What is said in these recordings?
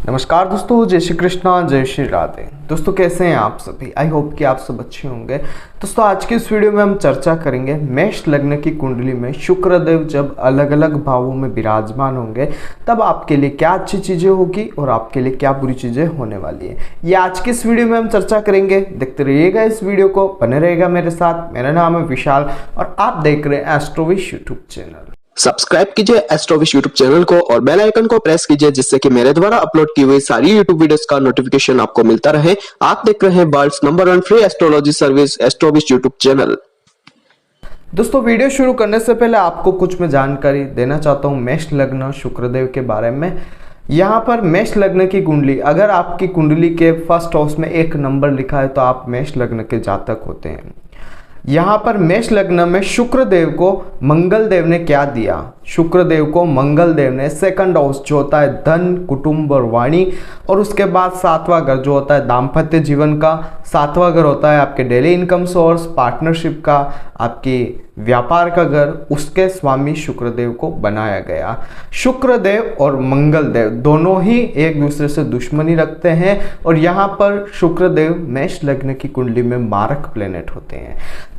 नमस्कार दोस्तों, जय श्री कृष्णा, जय श्री राधे। दोस्तों कैसे हैं आप सभी? आई होप कि आप सब अच्छे होंगे। दोस्तों आज की इस वीडियो में हम चर्चा करेंगे मेष लग्न की कुंडली में शुक्रदेव जब अलग अलग भावों में विराजमान होंगे तब आपके लिए क्या अच्छी चीजें होगी और आपके लिए क्या बुरी चीजें होने वाली है, ये आज की इस वीडियो में हम चर्चा करेंगे। देखते रहिएगा इस वीडियो को, बने रहेगा मेरे साथ। मेरा नाम है विशाल और आप देख रहे हैं एस्ट्रोविश यूट्यूब चैनल। सब्सक्राइब कीजिए एस्ट्रोविश यूट्यूब चैनल को और बेल आइकन को प्रेस कीजिए जिससे कि मेरे द्वारा अपलोड की हुई सारी यूट्यूब वीडियोस का नोटिफिकेशन आपको मिलता रहे। आप देख रहे हैं world's number 1 free astrology service Astrovish YouTube channel. दोस्तों वीडियो शुरू करने से पहले आपको कुछ मैं जानकारी देना चाहता हूँ मेष लग्न शुक्रदेव के बारे में। यहाँ पर मेष लग्न की कुंडली, अगर आपकी कुंडली के फर्स्ट हाउस में 1 नंबर लिखा है तो आप मेष लग्न के जातक होते हैं। यहाँ पर मेष लग्न में शुक्रदेव को मंगल देव ने क्या दिया? शुक्रदेव को मंगल देव ने सेकंड हाउस जो होता है धन, कुटुंब और वाणी, और उसके बाद 7वां घर जो होता है दाम्पत्य जीवन का, 7वां घर होता है आपके डेली इनकम सोर्स, पार्टनरशिप का, आपकी व्यापार का घर, उसके स्वामी शुक्रदेव को बनाया गया। शुक्रदेव और मंगल देव दोनों ही एक दूसरे से दुश्मनी रखते हैं और यहाँ पर शुक्रदेव मेष लग्न की कुंडली में मारक प्लेनेट होते हैं।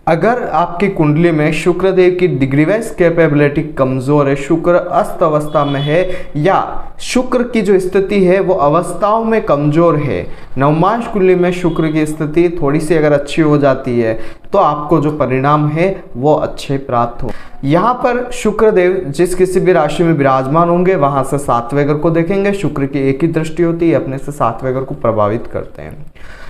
अगर आपकी कुंडली में शुक्रदेव की डिग्री वाइज कैपेबिलिटी कमजोर है, शुक्र अस्त अवस्था में है या शुक्र की जो स्थिति है वो अवस्थाओं में कमजोर है, नवमांश कुंडली में शुक्र की स्थिति थोड़ी सी अगर अच्छी हो जाती है तो आपको जो परिणाम है वो अच्छे प्राप्त हो। यहाँ पर शुक्रदेव जिस किसी भी राशि में विराजमान होंगे वहां से 7वें घर को देखेंगे। शुक्र की एक ही दृष्टि होती है, अपने से 7वें घर को प्रभावित करते हैं।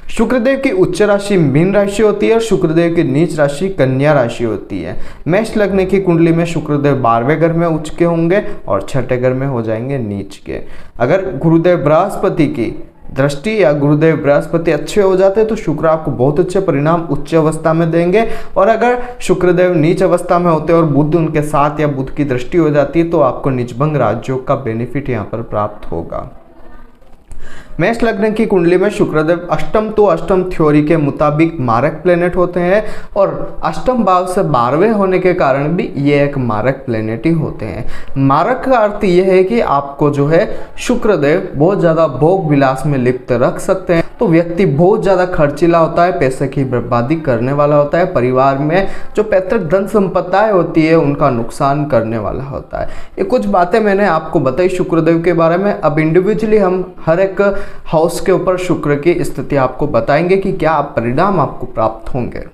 शुक्रदेव की उच्च राशि मीन राशि होती है और शुक्रदेव की नीच राशि कन्या राशि होती है। मेष लग्न की कुंडली में शुक्रदेव 12वें घर में उच्च के होंगे और 6ठे घर में हो जाएंगे नीच के। अगर गुरुदेव बृहस्पति की दृष्टि या गुरुदेव बृहस्पति अच्छे हो जाते हैं तो शुक्र आपको बहुत अच्छे परिणाम उच्च अवस्था में देंगे, और अगर शुक्रदेव नीच अवस्था में होते हैं और बुध उनके साथ या बुध की दृष्टि हो जाती है तो आपको निजभंग राजयोग का बेनिफिट यहाँ पर प्राप्त होगा। मेष लग्न की कुंडली में शुक्रदेव अष्टम तो अष्टम थ्योरी के मुताबिक मारक प्लेनेट होते हैं और अष्टम भाव से 12वें होने के कारण भी ये एक मारक प्लेनेट ही होते हैं। मारक का अर्थ ये है कि आपको जो है शुक्रदेव बहुत ज़्यादा भोग विलास में लिप्त रख सकते हैं, तो व्यक्ति बहुत ज़्यादा खर्चीला होता है, पैसे की बर्बादी करने वाला होता है, परिवार में जो पैतृक धन संपत्तियाँ होती है उनका नुकसान करने वाला होता है। ये कुछ बातें मैंने आपको बताई शुक्रदेव के बारे में। अब इंडिविजुअली हम हर एक हाउस के ऊपर शुक्र की स्थिति आपको बताएंगे कि क्या परिणाम आपको प्राप्त होंगे।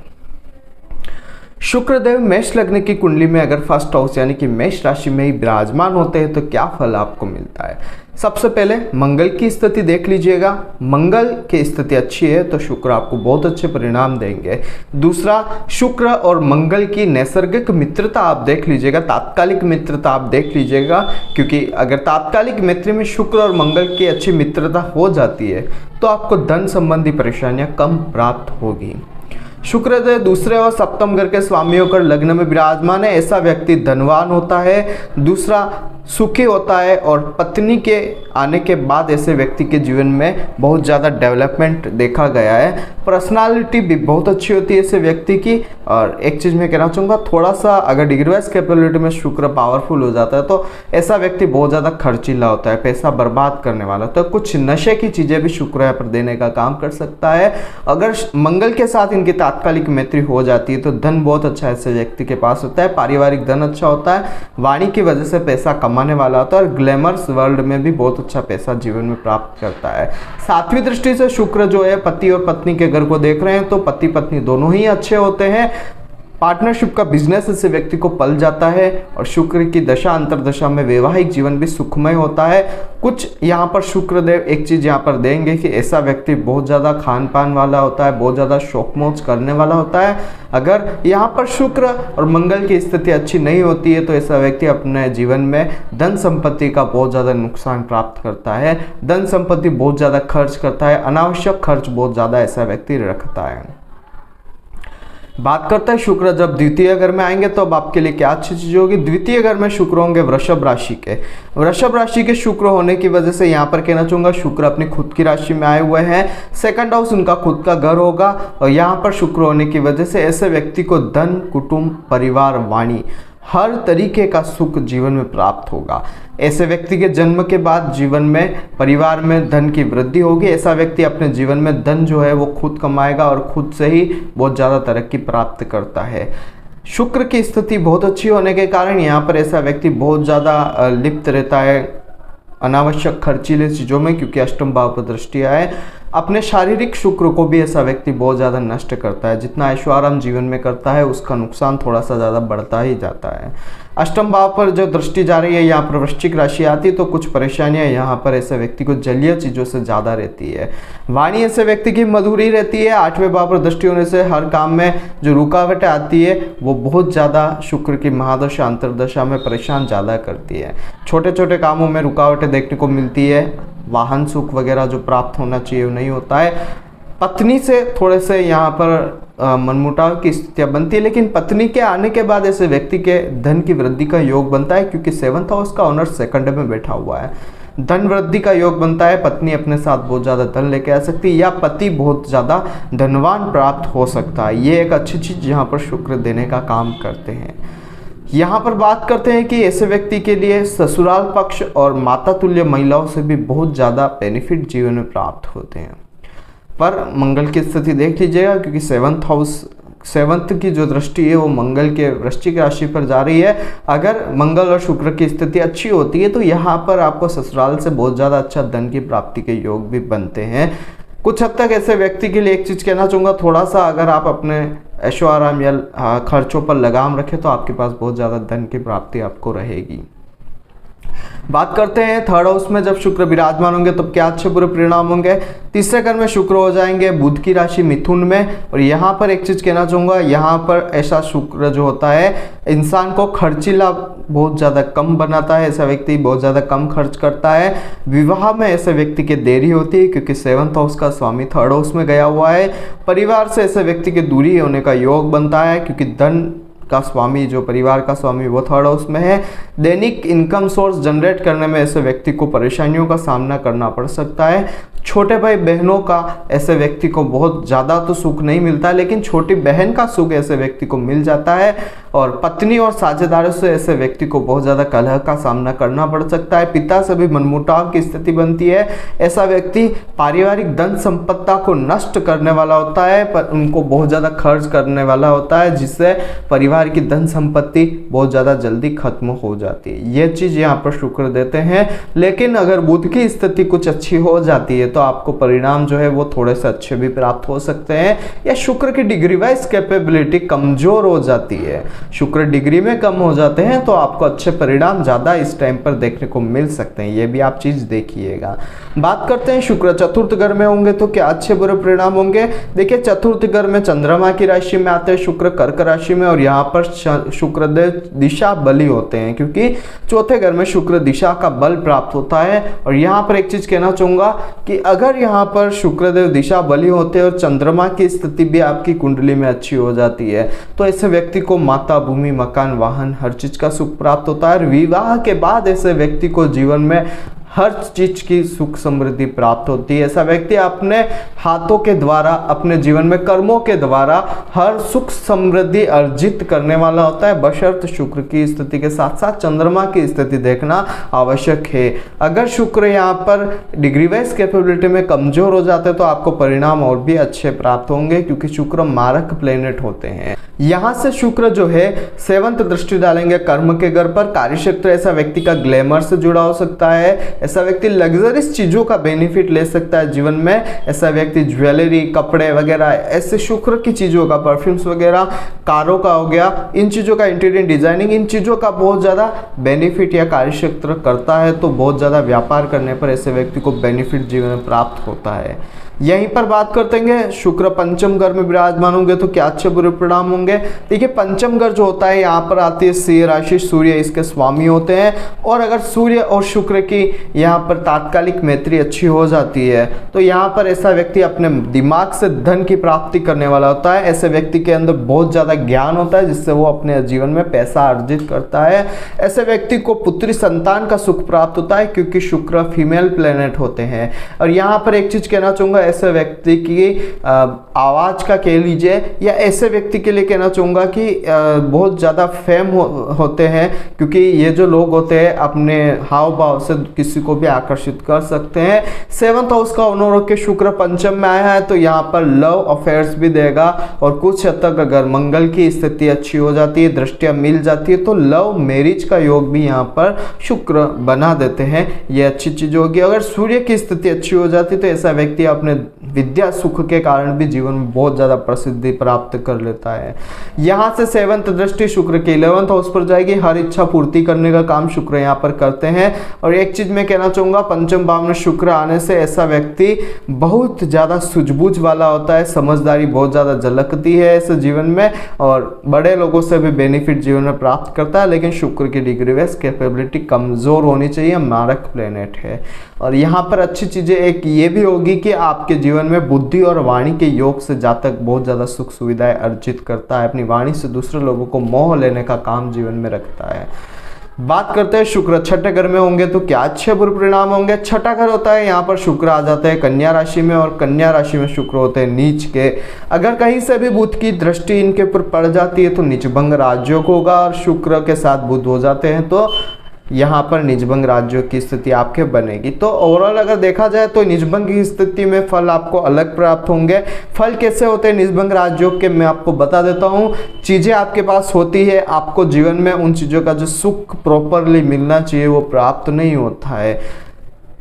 शुक्रदेव मेष लग्न की कुंडली में अगर फर्स्ट हाउस यानी कि मेष राशि में ही विराजमान होते हैं तो क्या फल आपको मिलता है? सबसे पहले मंगल की स्थिति देख लीजिएगा। मंगल की स्थिति अच्छी है तो शुक्र आपको बहुत अच्छे परिणाम देंगे। दूसरा, शुक्र और मंगल की नैसर्गिक मित्रता आप देख लीजिएगा, तात्कालिक मित्रता आप देख लीजिएगा, क्योंकि अगर तात्कालिक मैत्री में शुक्र और मंगल की अच्छी मित्रता हो जाती है तो आपको धन संबंधी परेशानियां कम प्राप्त होगी। शुक्रदेव दूसरे और सप्तम घर के स्वामी होकर लग्न में विराजमान है, ऐसा व्यक्ति धनवान होता है, दूसरा सुखी होता है और पत्नी के आने के बाद ऐसे व्यक्ति के जीवन में बहुत ज़्यादा डेवलपमेंट देखा गया है। पर्सनालिटी भी बहुत अच्छी होती है ऐसे व्यक्ति की। और एक चीज़ मैं कहना चाहूँगा, थोड़ा सा अगर डिग्री वाइज कैपेबिलिटी में शुक्र पावरफुल हो जाता है तो ऐसा व्यक्ति बहुत ज़्यादा खर्चीला होता है, पैसा बर्बाद करने वाला होता है, कुछ नशे की चीज़ें भी शुक्र यहाँ पर देने का काम कर सकता है। अगर मंगल के साथ इनकी तात्कालिक मैत्री हो जाती है तो धन बहुत अच्छा ऐसे व्यक्ति के पास होता है, पारिवारिक धन अच्छा होता है, वाणी की वजह से पैसा कमाने वाला होता है और ग्लैमर्स वर्ल्ड में भी बहुत अच्छा पैसा जीवन में प्राप्त करता है। 7वीं दृष्टि से शुक्र जो है पति और पत्नी के घर को देख रहे हैं तो पति पत्नी दोनों ही अच्छे होते हैं। पार्टनरशिप का बिजनेस से व्यक्ति को पल जाता है और शुक्र की दशा अंतरदशा में वैवाहिक जीवन भी सुखमय होता है। कुछ यहाँ पर शुक्रदेव एक चीज़ यहाँ पर देंगे कि ऐसा व्यक्ति बहुत ज़्यादा खान पान वाला होता है, बहुत ज़्यादा शौक मौज करने वाला होता है। अगर यहाँ पर शुक्र और मंगल की स्थिति अच्छी नहीं होती है तो ऐसा व्यक्ति अपने जीवन में धन संपत्ति का बहुत ज़्यादा नुकसान प्राप्त करता है, धन संपत्ति बहुत ज़्यादा खर्च करता है, अनावश्यक खर्च बहुत ज़्यादा ऐसा व्यक्ति रखता है। बात करते हैं शुक्र जब द्वितीय घर में आएंगे तो अब आपके लिए क्या अच्छी चीज होगी। द्वितीय घर में शुक्र होंगे वृषभ राशि के। वृषभ राशि के शुक्र होने की वजह से यहाँ पर कहना चाहूंगा शुक्र अपनी खुद की राशि में आए हुए हैं, सेकंड हाउस उनका खुद का घर होगा और यहाँ पर शुक्र होने की वजह से ऐसे व्यक्ति को धन, कुटुंब, परिवार, वाणी हर तरीके का सुख जीवन में प्राप्त होगा। ऐसे व्यक्ति के जन्म के बाद जीवन में परिवार में धन की वृद्धि होगी। ऐसा व्यक्ति अपने जीवन में धन जो है वो खुद कमाएगा और खुद से ही बहुत ज़्यादा तरक्की प्राप्त करता है। शुक्र की स्थिति बहुत अच्छी होने के कारण यहाँ पर ऐसा व्यक्ति बहुत ज़्यादा लिप्त रहता है अनावश्यक खर्चीले चीज़ों में, क्योंकि अष्टम भाव पर दृष्टि आए। अपने शारीरिक शुक्र को भी ऐसा व्यक्ति बहुत ज़्यादा नष्ट करता है। जितना ऐश्वर्य जीवन में करता है उसका नुकसान थोड़ा सा ज़्यादा बढ़ता ही जाता है। अष्टम भाव पर जो दृष्टि जा रही है यहाँ पर वृश्चिक राशि आती है, तो कुछ परेशानियां यहाँ पर ऐसे व्यक्ति को जलीय चीज़ों से ज़्यादा रहती है। वाणी ऐसे व्यक्ति की मधुरी रहती है। आठवें भाव पर दृष्टि होने से हर काम में जो रुकावटें आती है वो बहुत ज़्यादा शुक्र की महादशा अंतर्दशा में परेशान ज़्यादा करती है। छोटे छोटे कामों में रुकावटें देखने को मिलती है। वाहन सुख वगैरह जो प्राप्त होना चाहिए वो नहीं होता है। पत्नी से थोड़े से यहाँ पर मनमुटाव की स्थितियाँ बनती है, लेकिन पत्नी के आने के बाद ऐसे व्यक्ति के धन की वृद्धि का योग बनता है, क्योंकि 7th हाउस का ओनर सेकंड में बैठा हुआ है। धन वृद्धि का योग बनता है। पत्नी अपने साथ बहुत ज़्यादा धन लेके आ सकती है, या पति बहुत ज़्यादा धनवान प्राप्त हो सकता है। ये एक अच्छी चीज़ यहाँ पर शुक्र देने का काम करते हैं। यहाँ पर बात करते हैं कि ऐसे व्यक्ति के लिए ससुराल पक्ष और माता तुल्य महिलाओं से भी बहुत ज़्यादा बेनिफिट जीवन में प्राप्त होते हैं। पर मंगल की स्थिति देख लीजिएगा, क्योंकि 7th की जो दृष्टि है वो मंगल के वृश्चिक राशि पर जा रही है। अगर मंगल और शुक्र की स्थिति अच्छी होती है तो यहाँ पर आपको ससुराल से बहुत ज़्यादा अच्छा धन की प्राप्ति के योग भी बनते हैं। कुछ हद तक ऐसे व्यक्ति के लिए एक चीज़ कहना चाहूँगा, थोड़ा सा अगर आप अपने ऐशो आराम या खर्चों पर लगाम रखें तो आपके पास बहुत ज़्यादा धन की प्राप्ति आपको रहेगी। बात करते हैं 3rd हाउस में जब शुक्र विराजमान होंगे तब क्या अच्छे बुरे परिणाम होंगे। तीसरे घर में शुक्र हो जाएंगे, बुध की राशि मिथुन में। और यहाँ पर एक चीज़ कहना चाहूँगा, यहाँ पर ऐसा शुक्र जो होता है इंसान को खर्चीला बहुत ज़्यादा कम बनाता है। ऐसा व्यक्ति बहुत ज़्यादा कम खर्च करता है। विवाह में ऐसे व्यक्ति की देरी होती है, क्योंकि 7th हाउस का स्वामी 3rd हाउस में गया हुआ है। परिवार से ऐसे व्यक्ति की दूरी होने का योग बनता है, क्योंकि धन का स्वामी जो परिवार का स्वामी वो 3rd हाउस में है। दैनिक इनकम सोर्स जनरेट करने में ऐसे व्यक्ति को परेशानियों का सामना करना पड़ सकता है। छोटे भाई बहनों का ऐसे व्यक्ति को बहुत ज़्यादा तो सुख नहीं मिलता, लेकिन छोटी बहन का सुख ऐसे व्यक्ति को मिल जाता है। और पत्नी और साझेदारों से ऐसे व्यक्ति को बहुत ज़्यादा कलह का सामना करना पड़ सकता है। पिता से भी मनमुटाव की स्थिति बनती है। ऐसा व्यक्ति पारिवारिक धन संपत्ति को नष्ट करने वाला होता है, पर उनको बहुत ज़्यादा खर्च करने वाला होता है, जिससे परिवार की धन संपत्ति बहुत ज़्यादा जल्दी खत्म हो जाती है। ये चीज़ यहाँ पर शुक्र देते हैं। लेकिन अगर बुध की स्थिति कुछ अच्छी हो जाती है तो आपको परिणाम जो है वो थोड़े से अच्छे भी प्राप्त हो सकते हैं, या शुक्र की डिग्री वाइज कैपेबिलिटी कमजोर हो जाती है। शुक्र डिग्री में कम हो जाते हैं तो आपको अच्छे परिणाम ज़्यादा इस टाइम पर देखने को मिल सकते हैं। ये भी आप चीज़ देखिएगा। बात करते हैं शुक्र 4th घर में होंगे तो क्या अच्छे बुरे परिणाम होंगे। देखिए 4th घर में चंद्रमा की राशि में आते हैं शुक्र, कर्क राशि में, और यहाँ पर शुक्रदेव दिशा बली होते हैं, क्योंकि 4th घर में शुक्र दिशा का बल प्राप्त होता है। और यहाँ पर एक चीज कहना चाहूंगा कि अगर यहाँ पर शुक्रदेव दिशा बली होते हैं और चंद्रमा की स्थिति भी आपकी कुंडली में अच्छी हो जाती है तो ऐसे व्यक्ति को माता, भूमि, मकान, वाहन हर चीज का सुख प्राप्त होता है। और विवाह के बाद ऐसे व्यक्ति को जीवन में हर चीज की सुख समृद्धि प्राप्त होती है। ऐसा व्यक्ति अपने हाथों के द्वारा, अपने जीवन में कर्मों के द्वारा हर सुख समृद्धि अर्जित करने वाला होता है, बशर्त शुक्र की स्थिति के साथ साथ चंद्रमा की स्थिति देखना आवश्यक है। अगर शुक्र यहाँ पर डिग्री वाइज कैपेबिलिटी में कमजोर हो जाते हैं तो आपको परिणाम और भी अच्छे प्राप्त होंगे, क्योंकि शुक्र मारक प्लेनेट होते हैं। यहाँ से शुक्र जो है 7th दृष्टि डालेंगे कर्म के घर पर। कार्यक्षेत्र ऐसा व्यक्ति का ग्लैमर से जुड़ा हो सकता है। ऐसा व्यक्ति लग्जरियस चीजों का बेनिफिट ले सकता है जीवन में। ऐसा व्यक्ति ज्वेलरी, कपड़े वगैरह, ऐसे शुक्र की चीजों का, परफ्यूम्स वगैरह, कारों का हो गया, इन चीजों का, इंटीरियर डिजाइनिंग, इन चीजों का बहुत ज्यादा बेनिफिट या कार्यक्षेत्र करता है, तो बहुत ज्यादा व्यापार करने पर ऐसे व्यक्ति को बेनिफिट जीवन में प्राप्त होता है। यहीं पर बात करते हैं शुक्र 5th घर में विराजमान होंगे तो क्या अच्छे बुरे परिणाम होंगे। देखिए 5th घर जो होता है यहाँ पर आती है सिंह राशि, सूर्य इसके स्वामी होते हैं। और अगर सूर्य और शुक्र की यहाँ पर तात्कालिक मैत्री अच्छी हो जाती है तो यहाँ पर ऐसा व्यक्ति अपने दिमाग से धन की प्राप्ति करने वाला होता है। ऐसे व्यक्ति के अंदर बहुत ज़्यादा ज्ञान होता है जिससे वो अपने जीवन में पैसा अर्जित करता है। ऐसे व्यक्ति को पुत्री संतान का सुख प्राप्त होता है, क्योंकि शुक्र फीमेल प्लेनेट होते हैं। और यहाँ पर एक चीज़ कहना चाहूँगा, ऐसे व्यक्ति की आवाज़ का कह लीजिए, या ऐसे व्यक्ति के लिए कहना चाहूँगा कि बहुत ज़्यादा फेम होते हैं, क्योंकि ये जो लोग होते हैं अपने हाव भाव से किसी को भी आकर्षित कर सकते हैं। 7th हाउस का ओनर के शुक्र पंचम में आया है, तो यहाँ पर लव अफेयर्स भी देगा, और कुछ हद तक अगर मंगल की स्थिति अच्छी हो जाती है, दृष्टियाँ मिल जाती है, तो लव मैरिज का योग भी यहाँ पर शुक्र बना देते हैं। ये अच्छी चीज होगी। अगर सूर्य की स्थिति अच्छी हो जाती तो ऐसा व्यक्ति अपने विद्या सुख के कारण भी जीवन में बहुत ज्यादा प्रसिद्धि प्राप्त कर लेता है। यहाँ से 7th दृष्टि शुक्र के 11th हाउस पर जाएगी। हर इच्छा पूर्ति करने का काम शुक्र यहाँ पर करते हैं। और एक चीज मैं कहना चाहूंगा, पंचम भाव में शुक्र आने से ऐसा व्यक्ति बहुत ज्यादा सूझबूझ वाला होता है, समझदारी बहुत ज्यादा झलकती है ऐसे जीवन में, और बड़े लोगों से भी बेनिफिट जीवन में प्राप्त करता है। लेकिन शुक्र की डिग्री वेस कैपेबिलिटी कमजोर होनी चाहिए, मारक प्लेनेट है। और यहाँ पर अच्छी चीजें एक ये भी होगी कि आपके जीवन में बुद्धि और वाणी के योग से जातक बहुत ज्यादा सुख सुविधाएं अर्जित करता है, अपनी वाणी से दूसरे लोगों को मोह लेने का काम जीवन में रखता है। बात करते हैं शुक्र छठे घर में होंगे तो क्या अच्छे बुरे परिणाम होंगे। छठा घर होता है, यहाँ पर शुक्र आ जाते हैं कन्या राशि में, और कन्या राशि में शुक्र होते हैं नीच के। अगर कहीं से भी बुध की दृष्टि इनके ऊपर पड़ जाती है तो नीचभंग राजयोग होगा, और शुक्र के साथ बुध हो जाते हैं तो यहाँ पर निजभंग राज्यों की स्थिति आपके बनेगी। तो ओवरऑल अगर देखा जाए तो निजभंग की स्थिति में फल आपको अलग प्राप्त होंगे। फल कैसे होते हैं निजभंग राज्यों के, मैं आपको बता देता हूँ। चीज़ें आपके पास होती है, आपको जीवन में उन चीज़ों का जो सुख प्रॉपरली मिलना चाहिए वो प्राप्त नहीं होता है।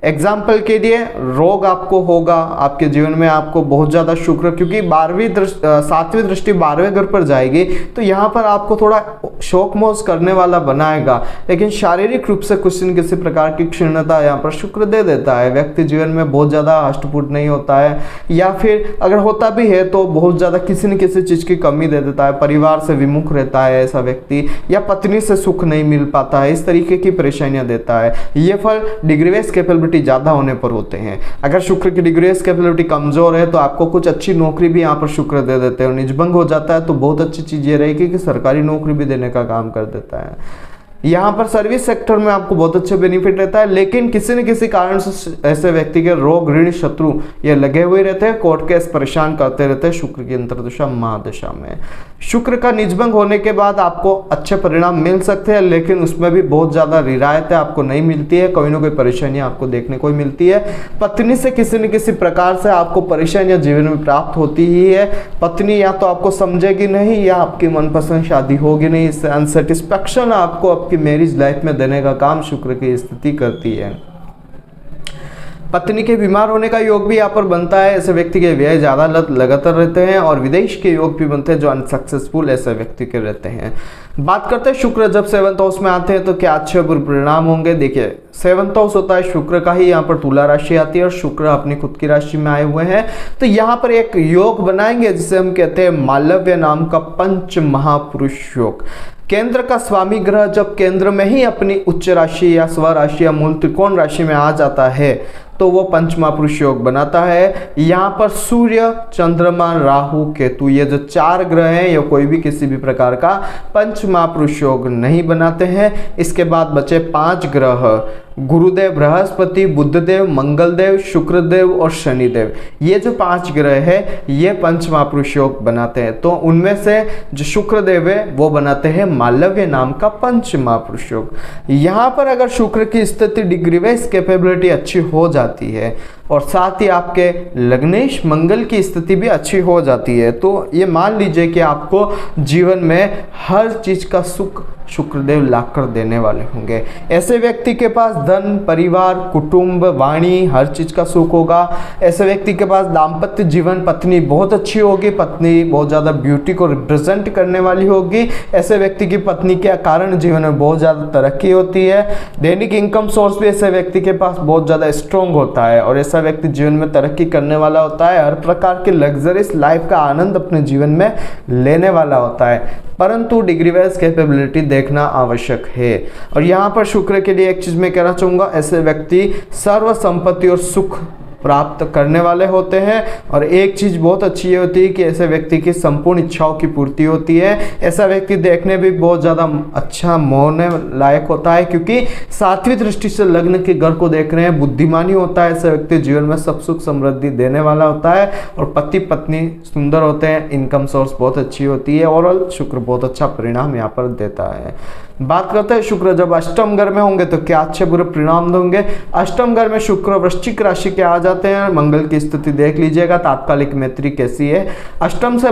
एग्जाम्पल के लिए रोग आपको होगा आपके जीवन में, आपको बहुत ज़्यादा शुक्र, क्योंकि 7वीं दृष्टि 12वें घर पर जाएगी तो यहाँ पर आपको थोड़ा शौक मोज करने वाला बनाएगा, लेकिन शारीरिक रूप से कुछ न किसी प्रकार की क्षीणता यहाँ पर शुक्र दे देता है। व्यक्ति जीवन में बहुत ज़्यादा हष्टपुष्ट नहीं होता है, या फिर अगर होता भी है तो बहुत ज़्यादा किसी न किसी चीज़ की कमी दे देता है, परिवार से विमुख रहता है ऐसा व्यक्ति, या पत्नी से सुख नहीं मिल पाता है, इस तरीके की परेशानियाँ देता है। ये फल डिग्री वेस कैपेबिलिटी ज्यादा होने पर होते हैं। अगर शुक्र की डिग्री वेस कैपेबिलिटी कमजोर है तो आपको कुछ अच्छी नौकरी भी यहाँ पर शुक्र दे देते हैं, और निजभंग हो जाता है तो बहुत अच्छी चीज ये रहेगी कि सरकारी नौकरी भी देने का काम कर देता है। यहाँ पर सर्विस सेक्टर में आपको बहुत अच्छे बेनिफिट रहता है, लेकिन किसी न किसी कारण से ऐसे व्यक्ति के रोग ऋण शत्रु ये लगे हुए रहते हैं, कोर्ट केस परेशान करते रहते हैं शुक्र की अंतर्दशा महादशा में। शुक्र का निजभंग होने के बाद आपको अच्छे परिणाम मिल सकते हैं, लेकिन उसमें भी बहुत ज़्यादा रियायतें आपको नहीं मिलती है, कोई ना कोई परेशानियाँ आपको देखने को मिलती है। पत्नी से किसी न किसी प्रकार से आपको परेशानियाँ जीवन में प्राप्त होती ही है। पत्नी या तो आपको समझेगी नहीं, या आपकी मनपसंद शादी होगी नहीं, इससे अनसेटिस्फैक्शन आपको मैरिज लाइफ में देने का काम शुक्र की स्थिति करती है। पत्नी के बीमार होने का योग भी यहाँ पर बनता है, ऐसे व्यक्ति के व्यय ज्यादा लगातार रहते हैं, और विदेश के योग भी बनते हैं जो अनसक्सेसफुल ऐसे व्यक्ति के रहते हैं। बात करते हैं शुक्र जब 7th हाउस में आते हैं तो क्या अच्छे बुरे परिणाम होंगे। देखिए 7th हाउस होता है शुक्र का ही, यहाँ पर तुला राशि आती है और शुक्र अपनी खुद की राशि में आए हुए हैं, तो यहाँ पर एक योग बनाएंगे जिसे हम कहते हैं मालव्य नाम का पंच महापुरुष योग। केंद्र का स्वामी ग्रह जब केंद्र में ही अपनी उच्च राशि या स्व राशि या मूल त्रिकोण राशि में आ जाता है तो वो पंच महापुरुष योग बनाता है। यहाँ पर सूर्य, चंद्रमा, राहु, केतु, ये जो 4 ग्रह हैं ये कोई भी किसी भी प्रकार का पंच महापुरुष योग नहीं बनाते हैं। इसके बाद बचे 5 ग्रह, गुरुदेव, बृहस्पति, बुधदेव, मंगलदेव, शुक्रदेव और शनिदेव, ये जो 5 ग्रह है ये पंच महापुरुष योग बनाते हैं। तो उनमें से जो शुक्रदेव है वो बनाते हैं मालव्य नाम का पंच महापुरुष योग। यहाँ पर अगर शुक्र की स्थिति डिग्री वाइज कैपेबिलिटी अच्छी हो जाती है और साथ ही आपके लग्नेश मंगल की स्थिति भी अच्छी हो जाती है, तो ये मान लीजिए कि आपको जीवन में हर चीज का सुख शुक्रदेव लाकर देने वाले होंगे। ऐसे व्यक्ति के पास धन, परिवार, कुटुंब, वाणी, हर चीज का सुख होगा। ऐसे व्यक्ति के पास दाम्पत्य जीवन, पत्नी बहुत अच्छी होगी, पत्नी बहुत ज्यादा ब्यूटी को रिप्रेजेंट करने वाली होगी। ऐसे व्यक्ति की पत्नी के कारण जीवन में बहुत ज्यादा तरक्की होती है। दैनिक इनकम सोर्स भी ऐसे व्यक्ति के पास बहुत ज्यादा स्ट्रॉन्ग होता है और ऐसा व्यक्ति जीवन में तरक्की करने वाला होता है। हर प्रकार के लग्जरियस लाइफ का आनंद अपने जीवन में लेने वाला होता है, परंतु डिग्री वाइज कैपेबिलिटी देखना आवश्यक है। और यहाँ पर शुक्र के लिए एक चीज मैं कहना चाहूंगा, ऐसे व्यक्ति सर्व संपत्ति और सुख प्राप्त करने वाले होते हैं। और एक चीज़ बहुत अच्छी ये होती है कि ऐसे व्यक्ति की संपूर्ण इच्छाओं की पूर्ति होती है। ऐसा व्यक्ति देखने भी बहुत ज़्यादा अच्छा मोहने लायक होता है, क्योंकि सातवीं दृष्टि से लग्न के घर को देख रहे हैं। बुद्धिमानी होता है, ऐसा व्यक्ति जीवन में सब सुख समृद्धि देने वाला होता है। और पति पत्नी सुंदर होते हैं, इनकम सोर्स बहुत अच्छी होती है। ओवरऑल शुक्र बहुत अच्छा परिणाम यहाँ पर देता है। बात करते हैं शुक्र जब अष्टम घर में होंगे तो क्या अच्छे बुरे परिणाम देंगे। अष्टम घर में शुक्र वृश्चिक राशि के आ जाते हैं। मंगल की स्थिति देख लीजिएगा, तात्कालिक मैत्री कैसी है। अष्टम से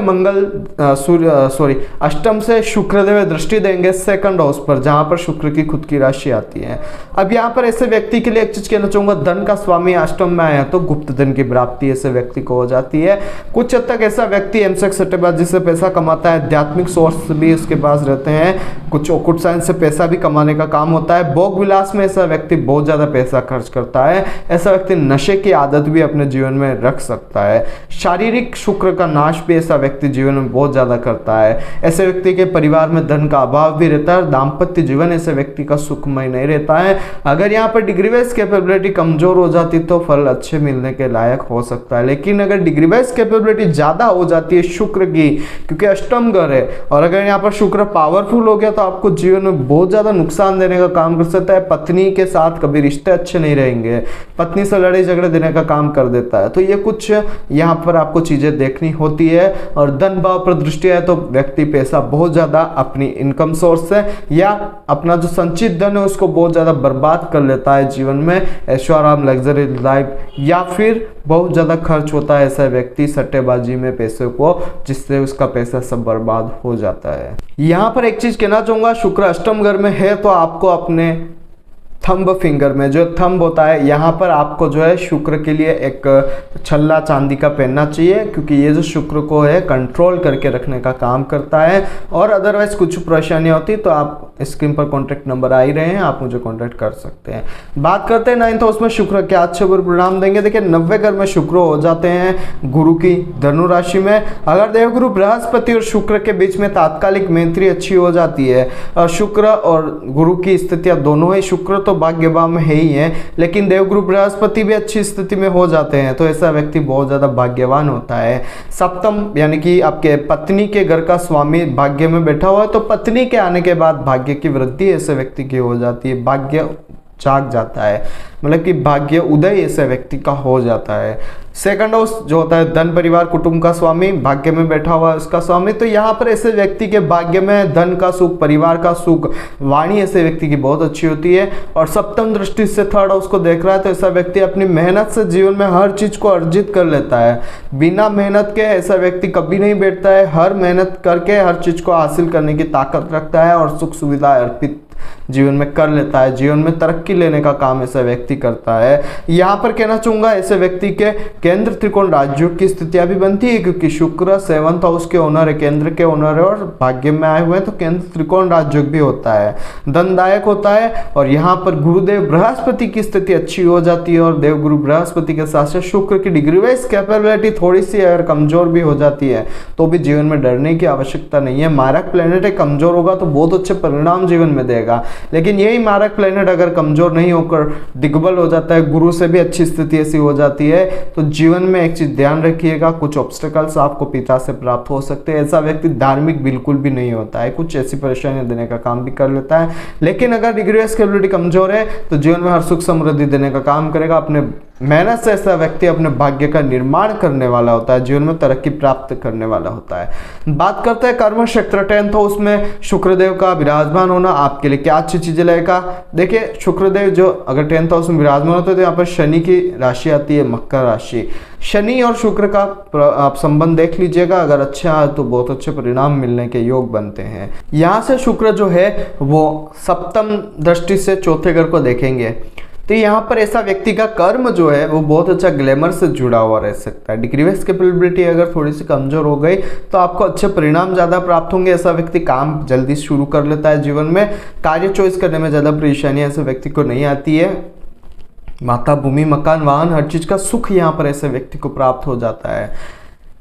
अष्टम से शुक्रदेव दृष्टि देंगे सेकंड हाउस पर, जहां पर शुक्र की खुद की राशि आती है। अब यहाँ पर ऐसे व्यक्ति के लिए एक चीज कहना चाहूंगा, धन का स्वामी अष्टम में आया तो गुप्त धन की प्राप्ति ऐसे व्यक्ति को हो जाती है। कुछ हद तक ऐसा व्यक्ति एमसेक सट्टेबाजी से पैसा कमाता है, आध्यात्मिक सोर्स भी उसके पास रहते हैं, कुछ ओकुट साइंस से पैसा भी कमाने का काम होता है। भोग विलास में ऐसा व्यक्ति बहुत ज्यादा पैसा खर्च करता है। ऐसा व्यक्ति नशे की आदत भी अपने जीवन में रख सकता है। शारीरिक शुक्र का नाश भी ऐसा व्यक्ति जीवन में बहुत ज्यादा करता है। ऐसे व्यक्ति के परिवार में धन का अभाव भी रहता है। दाम्पत्य जीवन ऐसे व्यक्ति का सुखमय नहीं रहता है। अगर यहाँ पर डिग्री वाइज कैपेबिलिटी कमजोर हो जाती तो फल अच्छे मिलने के लायक हो सकता है, लेकिन अगर डिग्री वाइज कैपेबिलिटी ज्यादा हो जाती है शुक्र की, क्योंकि अष्टम घर है, और अगर यहाँ पर शुक्र पावरफुल हो गया तो आपको जीवन में बहुत ज्यादा नुकसान देने का काम कर सकता है। पत्नी के साथ कभी रिश्ते अच्छे नहीं रहेंगे, पत्नी से लड़ाई झगड़े देने का काम कर देता है। तो ये कुछ यहाँ पर आपको चीजें देखनी होती है। और धन भाव पर दृष्टि है तो व्यक्ति पैसा बहुत ज्यादा अपनी इनकम सोर्स से या अपना जो संचित धन है उसको बहुत ज्यादा बर्बाद कर लेता है जीवन में, ऐश्वर्य लग्जरी लाइफ, या फिर बहुत ज्यादा खर्च होता है ऐसा व्यक्ति सट्टेबाजी में पैसे को, जिससे उसका पैसा सब बर्बाद हो जाता है। यहाँ पर एक चीज कहना चाहूंगा, शुक्र अष्टम घर में है तो आपको अपने थंब फिंगर में, जो थंब होता है यहाँ पर आपको जो है शुक्र के लिए एक छल्ला चांदी का पहनना चाहिए, क्योंकि ये जो शुक्र को है कंट्रोल करके रखने का काम करता है। और अदरवाइज कुछ परेशानी होती तो आप स्क्रीन पर कॉन्टैक्ट नंबर आ ही रहे हैं, आप मुझे कॉन्टैक्ट कर सकते हैं। बात करते हैं नाइन्थ हाउस में शुक्र क्या अच्छे बुरे परिणाम देंगे। देखिए 90 घर में शुक्र हो जाते हैं गुरु की धनु राशि में। अगर देवगुरु बृहस्पति और शुक्र के बीच में तात्कालिक मैत्री अच्छी हो जाती है, और शुक्र और गुरु की स्थितियां दोनों ही, शुक्र तो भाग्यभाव में है ही है, लेकिन देवगुरु बृहस्पति भी अच्छी स्थिति में हो जाते हैं, तो ऐसा व्यक्ति बहुत ज्यादा भाग्यवान होता है। सप्तम यानी कि आपके पत्नी के घर का स्वामी भाग्य में बैठा हुआ है, तो पत्नी के आने के बाद भाग्य की वृद्धि ऐसे व्यक्ति की हो जाती है, भाग्य जाग जाता है, मतलब कि भाग्य उदय ऐसे व्यक्ति का हो जाता है। सेकंड हाउस जो होता है धन परिवार कुटुंब का स्वामी, भाग्य में बैठा हुआ है उसका स्वामी, तो यहाँ पर ऐसे व्यक्ति के भाग्य में धन का सुख, परिवार का सुख, वाणी ऐसे व्यक्ति की बहुत अच्छी होती है। और सप्तम दृष्टि से थर्ड हाउस को देख रहा है तो ऐसा व्यक्ति अपनी मेहनत से जीवन में हर चीज को अर्जित कर लेता है। बिना मेहनत के ऐसा व्यक्ति कभी नहीं बैठता है, हर मेहनत करके हर चीज को हासिल करने की ताकत रखता है और सुख सुविधा अर्पित जीवन में कर लेता है। जीवन में तरक्की लेने का काम ऐसा व्यक्ति करता है। यहाँ पर कहना चाहूंगा ऐसे व्यक्ति के केंद्र त्रिकोण राजयोग की स्थितियां भी बनती है, क्योंकि शुक्र 7th हाउस के ओनर है, केंद्र के ओनर है, और भाग्य में आए हुए हैं तो केंद्र त्रिकोण राजयोग भी होता है, धनदायक होता है। और यहाँ पर गुरुदेव बृहस्पति की स्थिति अच्छी हो जाती है, और देवगुरु बृहस्पति के साथ साथ शुक्र की डिग्री वाइज कैपेबिलिटी थोड़ी सी अगर कमजोर भी हो जाती है तो भी जीवन में डरने की आवश्यकता नहीं है। मारक प्लेनेट कमजोर होगा तो बहुत अच्छे परिणाम जीवन में देगा, लेकिन यही मारक प्लेनेट अगर कमजोर नहीं होकर दिग्बल हो जाता है, गुरु से भी अच्छी स्थिति ऐसी हो जाती है, तो जीवन में एक चीज ध्यान रखिएगा, कुछ ऑब्स्टेकल्स आपको पिता से प्राप्त हो सकते हैं। ऐसा व्यक्ति धार्मिक बिल्कुल भी नहीं होता है, कुछ ऐसी परेशानियां देने का काम भी कर लेता है, लेकिन अगर डिग्री वाइज कैपेबिलिटी कमजोर है तो जीवन में हर सुख समृद्धि देने का काम करेगा। अपने मेहनत से ऐसा व्यक्ति अपने भाग्य का निर्माण करने वाला होता है, जीवन में तरक्की प्राप्त करने वाला होता है। बात करते हैं कर्म क्षेत्र 10th हाउस में शुक्रदेव का विराजमान होना आपके लिए क्या अच्छी चीजें लाएगा। देखिए शुक्रदेव जो अगर 10th हाउस में विराजमान होते हैं तो यहाँ पर शनि की राशि आती है मकर राशि। शनि और शुक्र का आप संबंध देख लीजिएगा, अगर अच्छा है तो बहुत अच्छे परिणाम मिलने के योग बनते हैं। यहाँ से शुक्र जो है वो सप्तम दृष्टि से चौथे घर को देखेंगे तो यहाँ पर ऐसा व्यक्ति का कर्म जो है वो बहुत अच्छा ग्लैमर से जुड़ा हुआ रह सकता है। डिग्री वाइज कैपेबिलिटी अगर थोड़ी सी कमजोर हो गई तो आपको अच्छे परिणाम ज़्यादा प्राप्त होंगे। ऐसा व्यक्ति काम जल्दी शुरू कर लेता है, जीवन में कार्य चॉइस करने में ज़्यादा परेशानी ऐसे व्यक्ति को नहीं आती है। माता भूमि मकान वाहन हर चीज़ का सुख यहाँ पर ऐसे व्यक्ति को प्राप्त हो जाता है।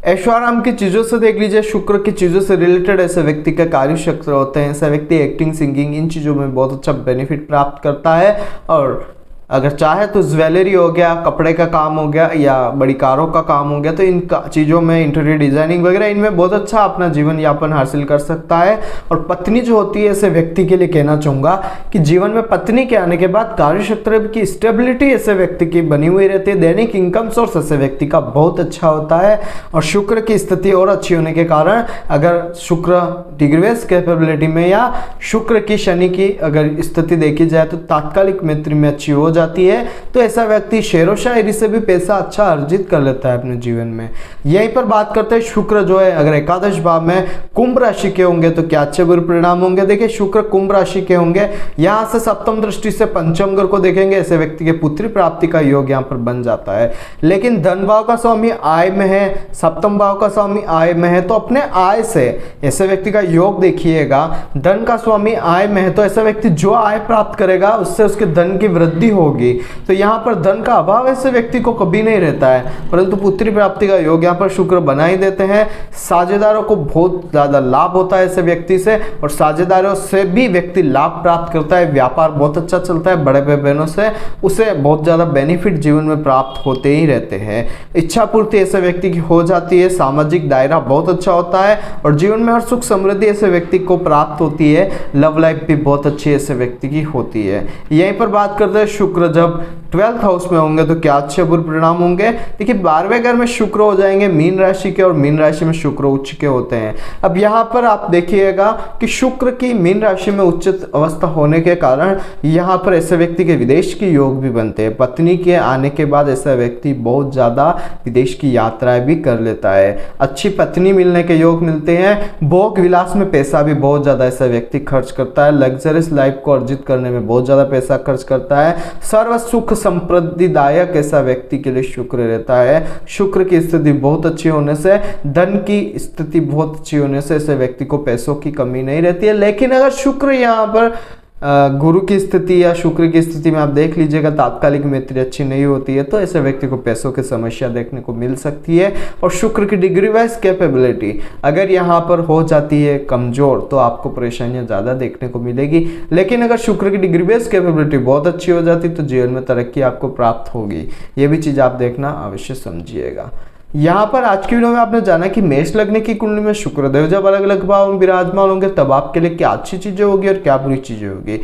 ऐश्वर्य की चीज़ों से देख लीजिए, शुक्र की चीज़ों से रिलेटेड ऐसे व्यक्ति का कार्य क्षेत्र होते हैं। ऐसा व्यक्ति एक्टिंग सिंगिंग इन चीज़ों में बहुत अच्छा बेनिफिट प्राप्त करता है। और अगर चाहे तो ज्वेलरी हो गया, कपड़े का काम हो गया या बड़ी कारों का काम हो गया, तो इन चीज़ों में इंटीरियर डिजाइनिंग वगैरह इनमें बहुत अच्छा अपना जीवन यापन हासिल कर सकता है। और पत्नी जो होती है ऐसे व्यक्ति के लिए कहना चाहूँगा कि जीवन में पत्नी के आने के बाद कार्य क्षेत्र की स्टेबिलिटी ऐसे व्यक्ति की बनी हुई रहती है। दैनिक इनकम सोर्स ऐसे व्यक्ति का बहुत अच्छा होता है। और शुक्र की स्थिति और अच्छी होने के कारण अगर शुक्र डिग्रीवेज कैपेबिलिटी में या शुक्र की शनि की अगर स्थिति देखी जाए तो तात्कालिक मैत्री में अच्छी हो जाती है, तो ऐसा व्यक्ति शेरो शायरी से भी पैसा अच्छा अर्जित कर लेता है अपने जीवन में। यहीं पर बात करते हैं शुक्र जो है अगर एकादश भाव में कुंभ राशि के होंगे तो क्या अच्छे बुरे परिणाम होंगे। देखिए शुक्र कुंभ राशि के होंगे, यहाँ से सप्तम दृष्टि से पंचम घर को देखेंगे, ऐसे व्यक्ति के पुत्री प्राप्ति का योग यहाँ पर बन जाता है। लेकिन धन भाव का स्वामी आय में है, सप्तम भाव का स्वामी आय में है, तो अपने आय से ऐसे व्यक्ति का योग देखिएगा। धन का स्वामी आय में है तो ऐसा व्यक्ति जो आय प्राप्त करेगा उससे उसके धन की वृद्धि होगी। तो यहाँ पर धन का अभाव ऐसे व्यक्ति को कभी नहीं रहता है, परंतु पुत्री प्राप्ति का योग यहाँ पर शुक्र बना ही देते हैं। साझेदारों को बहुत ज्यादा लाभ होता है ऐसे व्यक्ति से, और साझेदारों से भी व्यक्ति लाभ प्राप्त करता है। व्यापार बहुत अच्छा चलता है, बड़े भाई बहनों से उसे बहुत ज्यादा बेनिफिट जीवन में प्राप्त होते ही रहते हैं। इच्छा पूर्ति ऐसे व्यक्ति की हो जाती है, सामाजिक दायरा बहुत अच्छा होता है और जीवन में हर सुख समृद्धि ऐसे व्यक्ति को प्राप्त होती है। लव लाइफ भी बहुत अच्छी ऐसे व्यक्ति की होती है। यहीं पर बात करते हैं शुक्र जब 12th हाउस में होंगे तो क्या अच्छे बुरे परिणाम होंगे। देखिए 12वें घर में शुक्र हो जाएंगे मीन राशि के, और मीन राशि में शुक्र उच्च के होते हैं। अब यहाँ पर आप देखिएगा कि शुक्र की मीन राशि में उच्च अवस्था होने के कारण यहाँ पर ऐसे व्यक्ति के विदेश की योग भी बनते हैं। पत्नी के आने के बाद ऐसा व्यक्ति बहुत ज्यादा विदेश की यात्राएं भी कर लेता है। अच्छी पत्नी मिलने के योग मिलते हैं। भोग विलास में पैसा भी बहुत ज्यादा ऐसा व्यक्ति खर्च करता है। लग्जरियस लाइफ को अर्जित करने में बहुत ज्यादा पैसा खर्च करता है। सर्व सुख संप्रदिदायक ऐसा व्यक्ति के लिए शुक्र रहता है। शुक्र की स्थिति बहुत अच्छी होने से, धन की स्थिति बहुत अच्छी होने से ऐसे व्यक्ति को पैसों की कमी नहीं रहती है। लेकिन अगर शुक्र यहाँ पर गुरु की स्थिति या शुक्र की स्थिति में आप देख लीजिएगा तात्कालिक मैत्री अच्छी नहीं होती है, तो ऐसे व्यक्ति को पैसों की समस्या देखने को मिल सकती है। और शुक्र की डिग्री वाइज कैपेबिलिटी अगर यहाँ पर हो जाती है कमजोर तो आपको परेशानियां ज़्यादा देखने को मिलेगी। लेकिन अगर शुक्र की डिग्री वाइज कैपेबिलिटी बहुत अच्छी हो जाती तो जीवन में तरक्की आपको प्राप्त होगी। ये भी चीज़ आप देखना अवश्य समझिएगा। यहाँ पर आज की वीडियो में आपने जाना कि मेष लग्न की कुंडली में शुक्रदेव जब अलग अलग भाव में विराजमान होंगे तब आपके लिए क्या अच्छी चीजें होगी और क्या बुरी चीजें होगी।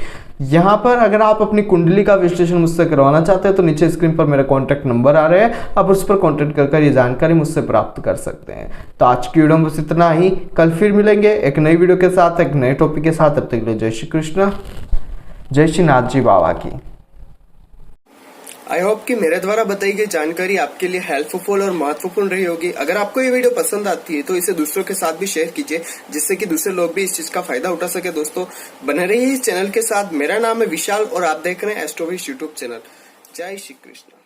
यहाँ पर अगर आप अपनी कुंडली का विश्लेषण मुझसे करवाना चाहते हैं तो नीचे स्क्रीन पर मेरा कॉन्टैक्ट नंबर आ रहे हैं, आप उस पर कॉन्टैक्ट कर ये जानकारी मुझसे प्राप्त कर सकते हैं। तो आज की वीडियो में बस इतना ही। कल फिर मिलेंगे एक नई वीडियो के साथ, एक नए टॉपिक के साथ। तब तक के लिए जय श्री कृष्ण, जय श्री नाथ जी बाबा की। आई होप कि मेरे द्वारा बताई गई जानकारी आपके लिए हेल्पफुल और महत्वपूर्ण रही होगी। अगर आपको ये वीडियो पसंद आती है तो इसे दूसरों के साथ भी शेयर कीजिए, जिससे कि दूसरे लोग भी इस चीज का फायदा उठा सके। दोस्तों बने रहिए इस चैनल के साथ। मेरा नाम है विशाल और आप देख रहे हैं एस्ट्रोविश यूट्यूब चैनल। जय श्री कृष्ण।